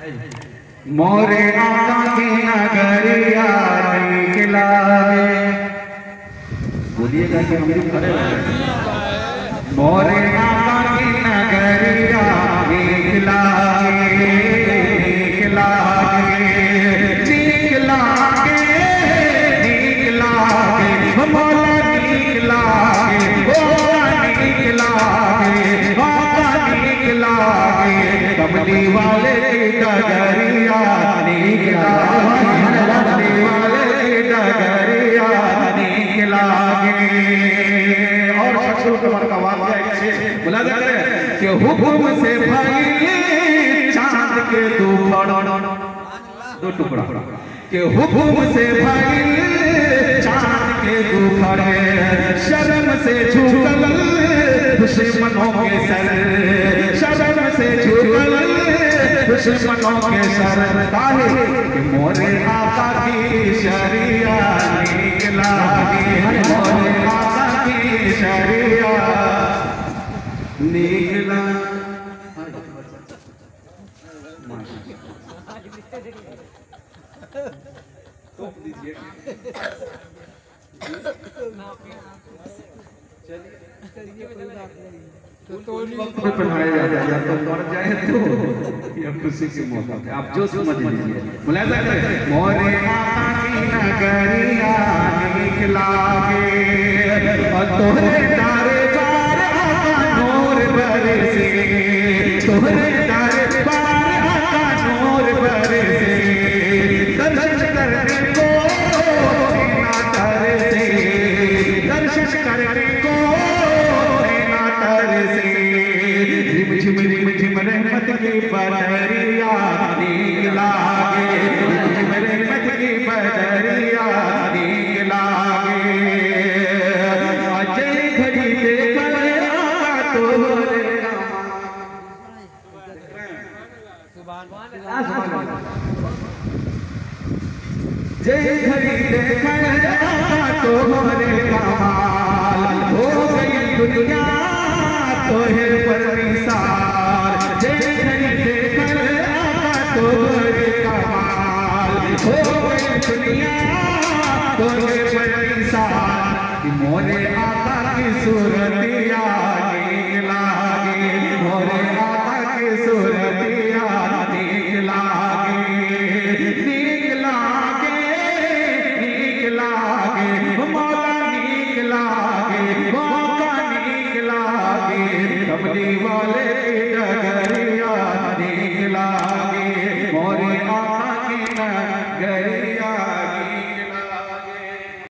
मोरे आका की नगरिया निकला है। बोलिएगा कि हम भी खड़े हैं। मोरे आका की नगरिया निकला है, निकला है, निकला है, निकला है, मौला निकला है, निकला है, निकला है, कमली वाले डगरिया निकला है, कमली वाले डगरिया निकला है। और शख्सुल कमर का वाक़या से मुलाज़ा करें कि हुक्म से भाई चांद के दो टुकड़ा के हुक्म से भाई चांद के टुकड़े, शर्म से झुकल दुश्मनों के सर, शर्म से झुकल दुश्मनों के सर, काहे कि मोरे आका की शरिया निकला है, मोरे आका की शरिया निकला। पढ़ाया जाए तो पढ़ जाए तो ये खुशी की मौका है, आप जो समझ लीजिए। मुलाज़ा करें मोरे आका की नगरिया निकला के, और तोहरे दरबार आका नूर बरसे, तोहरे दरबार आका नूर बरसे, दर्शन करने को ना तरसे, दर्शन करने को ना तरसे, झिम झिम रहमत की बदरिया निकला गे, झिम रहमत की बदरिया निकला गे। अजय घड़ी देखल आका तोहरे जय घड़ी देखल आका तोहरे कमाल, हो गई दुनिया तोहे पर निसार, जय घड़ी देखल आका तोहरे कमाल, हो गई दुनिया तोहे पर निसार। मोरे आका की सूरतिया निकला गे, मोरे आका की सूरतिया निकला गे, निकला गे, निकला गे, मौला निकला गे, मौका निकला गे, कमली वाले